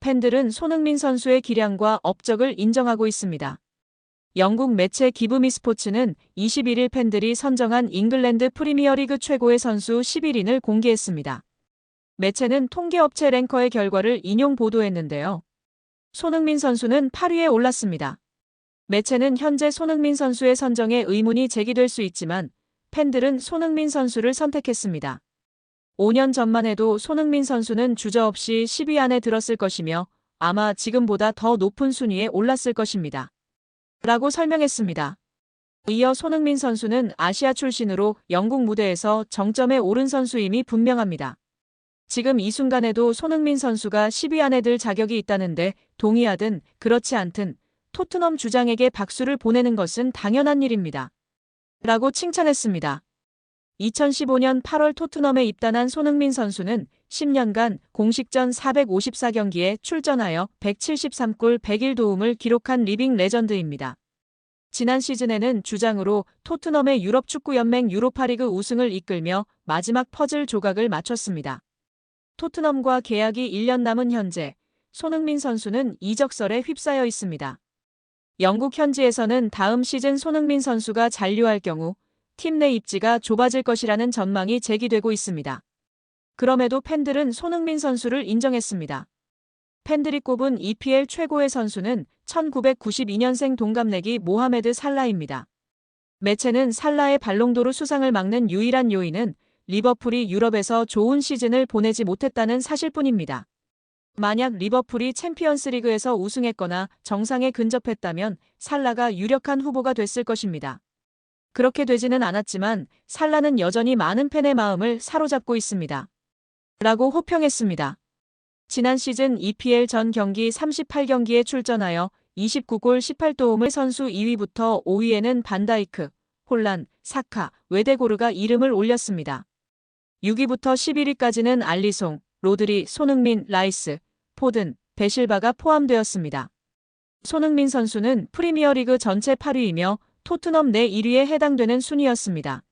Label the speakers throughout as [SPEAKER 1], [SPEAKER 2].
[SPEAKER 1] 팬들은 손흥민 선수의 기량과 업적을 인정하고 있습니다. 영국 매체 기브미 스포츠는 21일 팬들이 선정한 잉글랜드 프리미어리그 최고의 선수 11인을 공개했습니다. 매체는 통계업체 랭커의 결과를 인용 보도했는데요. 손흥민 선수는 8위에 올랐습니다. 매체는 현재 손흥민 선수의 선정에 의문이 제기될 수 있지만 팬들은 손흥민 선수를 선택했습니다. 5년 전만 해도 손흥민 선수는 주저없이 10위 안에 들었을 것이며 아마 지금보다 더 높은 순위에 올랐을 것입니다. 라고 설명했습니다. 이어 손흥민 선수는 아시아 출신으로 영국 무대에서 정점에 오른 선수임이 분명합니다. 지금 이 순간에도 손흥민 선수가 10위 안에 들 자격이 있다는데 동의하든 그렇지 않든 토트넘 주장에게 박수를 보내는 것은 당연한 일입니다. 라고 칭찬했습니다. 2015년 8월 토트넘에 입단한 손흥민 선수는 10년간 공식전 454경기에 출전하여 173골 101도움을 기록한 리빙 레전드입니다. 지난 시즌에는 주장으로 토트넘의 유럽축구연맹 유로파리그 우승을 이끌며 마지막 퍼즐 조각을 맞췄습니다. 토트넘과 계약이 1년 남은 현재 손흥민 선수는 이적설에 휩싸여 있습니다. 영국 현지에서는 다음 시즌 손흥민 선수가 잔류할 경우 팀 내 입지가 좁아질 것이라는 전망이 제기되고 있습니다. 그럼에도 팬들은 손흥민 선수를 인정했습니다. 팬들이 꼽은 EPL 최고의 선수는 1992년생 동갑내기 모하메드 살라입니다. 매체는 살라의 발롱도르 수상을 막는 유일한 요인은 리버풀이 유럽에서 좋은 시즌을 보내지 못했다는 사실뿐입니다. 만약 리버풀이 챔피언스리그에서 우승했거나 정상에 근접했다면 살라가 유력한 후보가 됐을 것입니다. 그렇게 되지는 않았지만 살라는 여전히 많은 팬의 마음을 사로잡고 있습니다. 라고 호평했습니다. 지난 시즌 EPL 전 경기 38경기에 출전하여 29골 18도움을 선수 2위부터 5위에는 반다이크, 홀란, 사카, 웨데고르가 이름을 올렸습니다. 6위부터 11위까지는 알리송, 로드리, 손흥민, 라이스, 포든, 베실바가 포함되었습니다. 손흥민 선수는 프리미어리그 전체 8위이며 토트넘 내 1위에 해당되는 순위였습니다.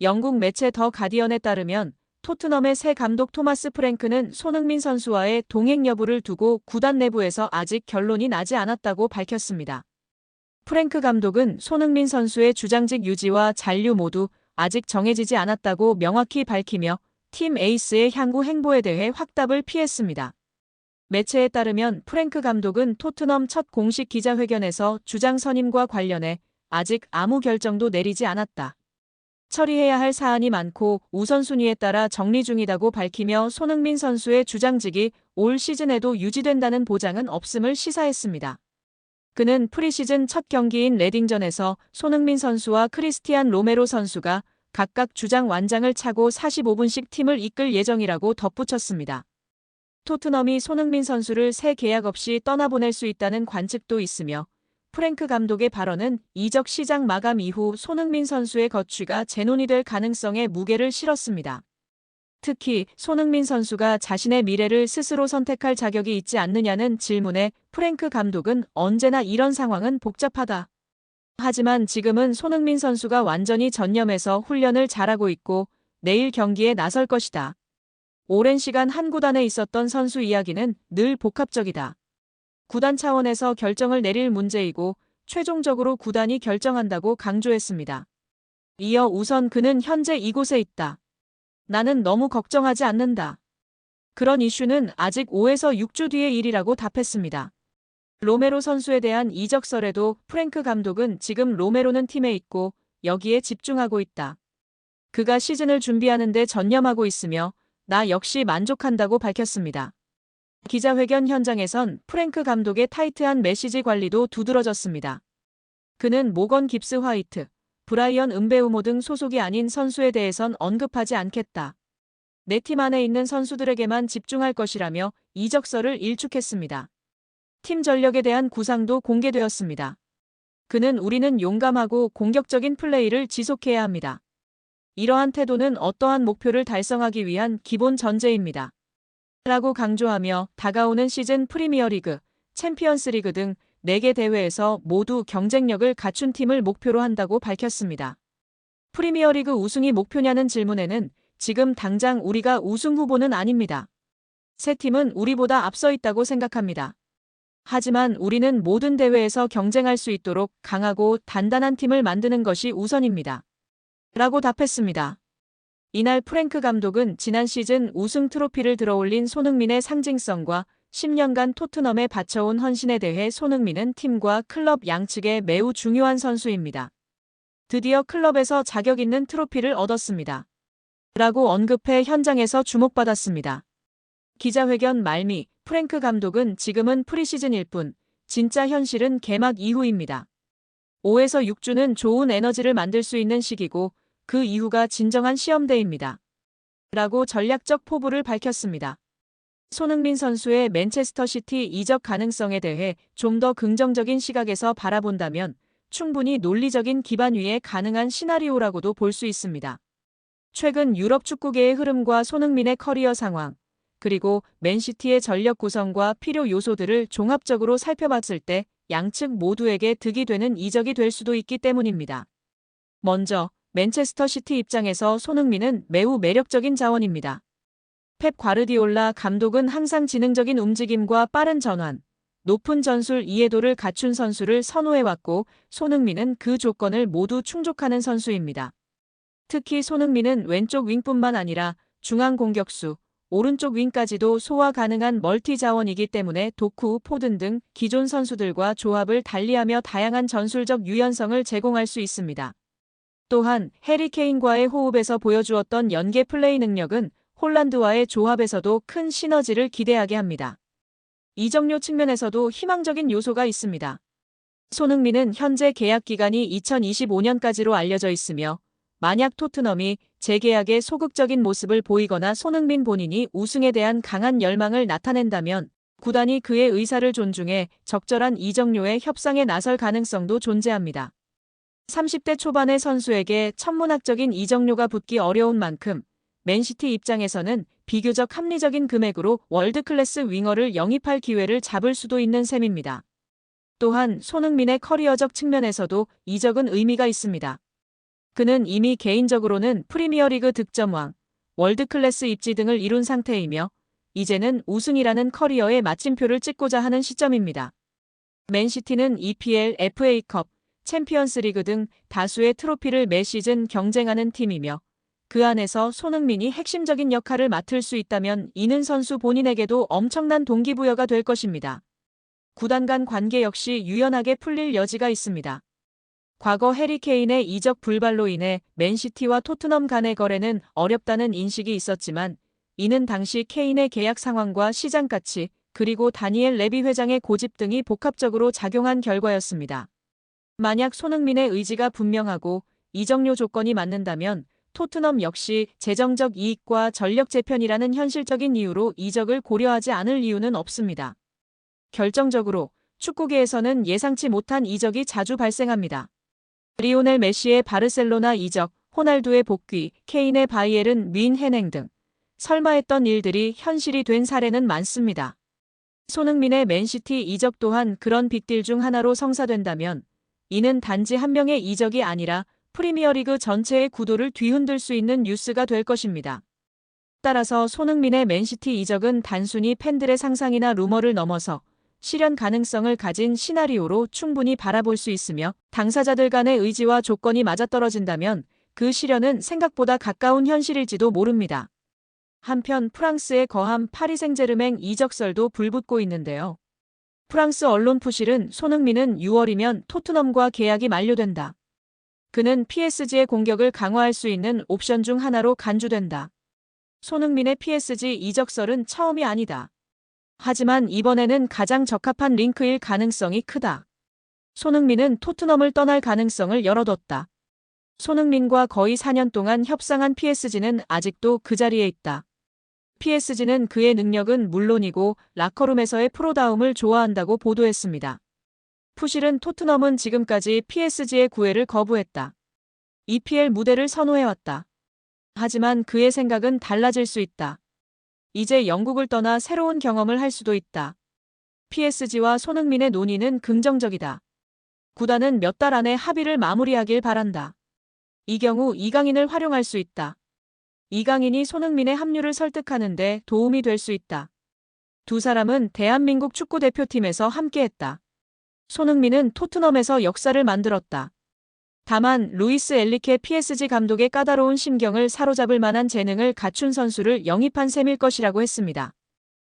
[SPEAKER 1] 영국 매체 더 가디언에 따르면 토트넘의 새 감독 토마스 프랭크는 손흥민 선수와의 동행 여부를 두고 구단 내부에서 아직 결론이 나지 않았다고 밝혔습니다. 프랭크 감독은 손흥민 선수의 주장직 유지와 잔류 모두 아직 정해지지 않았다고 명확히 밝히며 팀 에이스의 향후 행보에 대해 확답을 피했습니다. 매체에 따르면 프랭크 감독은 토트넘 첫 공식 기자회견에서 주장 선임과 관련해 아직 아무 결정도 내리지 않았다. 처리해야 할 사안이 많고 우선순위에 따라 정리 중이다고 밝히며 손흥민 선수의 주장직이 올 시즌에도 유지된다는 보장은 없음을 시사했습니다. 그는 프리시즌 첫 경기인 레딩전에서 손흥민 선수와 크리스티안 로메로 선수가 각각 주장 완장을 차고 45분씩 팀을 이끌 예정이라고 덧붙였습니다. 토트넘이 손흥민 선수를 새 계약 없이 떠나보낼 수 있다는 관측도 있으며 프랭크 감독의 발언은 이적 시장 마감 이후 손흥민 선수의 거취가 재논의 될 가능성에 무게를 실었습니다. 특히 손흥민 선수가 자신의 미래를 스스로 선택할 자격이 있지 않느냐는 질문에 프랭크 감독은 언제나 이런 상황은 복잡하다. 하지만 지금은 손흥민 선수가 완전히 전념해서 훈련을 잘하고 있고 내일 경기에 나설 것이다. 오랜 시간 한 구단에 있었던 선수 이야기는 늘 복합적이다. 구단 차원에서 결정을 내릴 문제이고 최종적으로 구단이 결정한다고 강조했습니다. 이어 우선 그는 현재 이곳에 있다. 나는 너무 걱정하지 않는다. 그런 이슈는 아직 5에서 6주 뒤의 일이라고 답했습니다. 로메로 선수에 대한 이적설에도 프랭크 감독은 지금 로메로는 팀에 있고 여기에 집중하고 있다. 그가 시즌을 준비하는 데 전념하고 있으며 나 역시 만족한다고 밝혔습니다. 기자회견 현장에선 프랭크 감독의 타이트한 메시지 관리도 두드러졌습니다. 그는 모건 깁스 화이트, 브라이언 음베우모 등 소속이 아닌 선수에 대해선 언급하지 않겠다. 내 팀 안에 있는 선수들에게만 집중할 것이라며 이적설을 일축했습니다. 팀 전력에 대한 구상도 공개되었습니다. 그는 우리는 용감하고 공격적인 플레이를 지속해야 합니다. 이러한 태도는 어떠한 목표를 달성하기 위한 기본 전제입니다. 라고 강조하며 다가오는 시즌 프리미어리그, 챔피언스리그 등 4개 대회에서 모두 경쟁력을 갖춘 팀을 목표로 한다고 밝혔습니다. 프리미어리그 우승이 목표냐는 질문에는 지금 당장 우리가 우승 후보는 아닙니다. 세 팀은 우리보다 앞서 있다고 생각합니다. 하지만 우리는 모든 대회에서 경쟁할 수 있도록 강하고 단단한 팀을 만드는 것이 우선입니다. 라고 답했습니다. 이날 프랭크 감독은 지난 시즌 우승 트로피를 들어올린 손흥민의 상징성과 10년간 토트넘에 바쳐온 헌신에 대해 손흥민은 팀과 클럽 양측에 매우 중요한 선수입니다. 드디어 클럽에서 자격 있는 트로피를 얻었습니다. 라고 언급해 현장에서 주목받았습니다. 기자회견 말미 프랭크 감독은 지금은 프리시즌일 뿐, 진짜 현실은 개막 이후입니다. 5에서 6주는 좋은 에너지를 만들 수 있는 시기고 그 이후가 진정한 시험대입니다. 라고 전략적 포부를 밝혔습니다. 손흥민 선수의 맨체스터 시티 이적 가능성에 대해 좀 더 긍정적인 시각에서 바라본다면 충분히 논리적인 기반 위에 가능한 시나리오라고도 볼 수 있습니다. 최근 유럽 축구계의 흐름과 손흥민의 커리어 상황, 그리고 맨시티의 전력 구성과 필요 요소들을 종합적으로 살펴봤을 때 양측 모두에게 득이 되는 이적이 될 수도 있기 때문입니다. 먼저 맨체스터 시티 입장에서 손흥민은 매우 매력적인 자원입니다. 펩 과르디올라 감독은 항상 지능적인 움직임과 빠른 전환, 높은 전술 이해도를 갖춘 선수를 선호해왔고 손흥민은 그 조건을 모두 충족하는 선수입니다. 특히 손흥민은 왼쪽 윙뿐만 아니라 중앙 공격수, 오른쪽 윙까지도 소화 가능한 멀티 자원이기 때문에 도쿠, 포든 등 기존 선수들과 조합을 달리하며 다양한 전술적 유연성을 제공할 수 있습니다. 또한 해리 케인과의 호흡에서 보여주었던 연계 플레이 능력은 홀란드와의 조합에서도 큰 시너지를 기대하게 합니다. 이적료 측면에서도 희망적인 요소가 있습니다. 손흥민은 현재 계약 기간이 2025년까지로 알려져 있으며 만약 토트넘이 재계약에 소극적인 모습을 보이거나 손흥민 본인이 우승에 대한 강한 열망을 나타낸다면 구단이 그의 의사를 존중해 적절한 이적료의 협상에 나설 가능성도 존재합니다. 30대 초반의 선수에게 천문학적인 이적료가 붙기 어려운 만큼 맨시티 입장에서는 비교적 합리적인 금액으로 월드클래스 윙어를 영입할 기회를 잡을 수도 있는 셈입니다. 또한 손흥민의 커리어적 측면에서도 이적은 의미가 있습니다. 그는 이미 개인적으로는 프리미어리그 득점왕, 월드클래스 입지 등을 이룬 상태이며 이제는 우승이라는 커리어의 마침표를 찍고자 하는 시점입니다. 맨시티는 EPL, FA컵, 챔피언스리그 등 다수의 트로피를 매 시즌 경쟁하는 팀이며 그 안에서 손흥민이 핵심적인 역할을 맡을 수 있다면 이는 선수 본인에게도 엄청난 동기부여가 될 것입니다. 구단 간 관계 역시 유연하게 풀릴 여지가 있습니다. 과거 해리 케인의 이적 불발로 인해 맨시티와 토트넘 간의 거래는 어렵다는 인식이 있었지만 이는 당시 케인의 계약 상황과 시장 가치 그리고 다니엘 레비 회장의 고집 등이 복합적으로 작용한 결과였습니다. 만약 손흥민의 의지가 분명하고 이적료 조건이 맞는다면 토트넘 역시 재정적 이익과 전력 재편이라는 현실적인 이유로 이적을 고려하지 않을 이유는 없습니다. 결정적으로 축구계에서는 예상치 못한 이적이 자주 발생합니다. 리오넬 메시의 바르셀로나 이적, 호날두의 복귀, 케인의 바이에른 뮌헨행 등 설마 했던 일들이 현실이 된 사례는 많습니다. 손흥민의 맨시티 이적 또한 그런 빅딜 중 하나로 성사된다면 이는 단지 한 명의 이적이 아니라 프리미어리그 전체의 구도를 뒤흔들 수 있는 뉴스가 될 것입니다. 따라서 손흥민의 맨시티 이적은 단순히 팬들의 상상이나 루머를 넘어서 실현 가능성을 가진 시나리오로 충분히 바라볼 수 있으며 당사자들 간의 의지와 조건이 맞아떨어진다면 그 실현은 생각보다 가까운 현실일지도 모릅니다. 한편 프랑스의 거함 파리 생제르맹 이적설도 불붙고 있는데요. 프랑스 언론 푸실은 손흥민은 6월이면 토트넘과 계약이 만료된다. 그는 PSG의 공격을 강화할 수 있는 옵션 중 하나로 간주된다. 손흥민의 PSG 이적설은 처음이 아니다. 하지만 이번에는 가장 적합한 링크일 가능성이 크다. 손흥민은 토트넘을 떠날 가능성을 열어뒀다. 손흥민과 거의 4년 동안 협상한 PSG는 아직도 그 자리에 있다. PSG는 그의 능력은 물론이고 라커룸에서의 프로다움을 좋아한다고 보도했습니다. 푸실은 토트넘은 지금까지 PSG의 구애를 거부했다. EPL 무대를 선호해왔다. 하지만 그의 생각은 달라질 수 있다. 이제 영국을 떠나 새로운 경험을 할 수도 있다. PSG와 손흥민의 논의는 긍정적이다. 구단은 몇 달 안에 합의를 마무리하길 바란다. 이 경우 이강인을 활용할 수 있다. 이강인이 손흥민의 합류를 설득하는 데 도움이 될 수 있다. 두 사람은 대한민국 축구대표팀에서 함께했다. 손흥민은 토트넘에서 역사를 만들었다. 다만 루이스 엔리케 PSG 감독의 까다로운 심경을 사로잡을 만한 재능을 갖춘 선수를 영입한 셈일 것이라고 했습니다.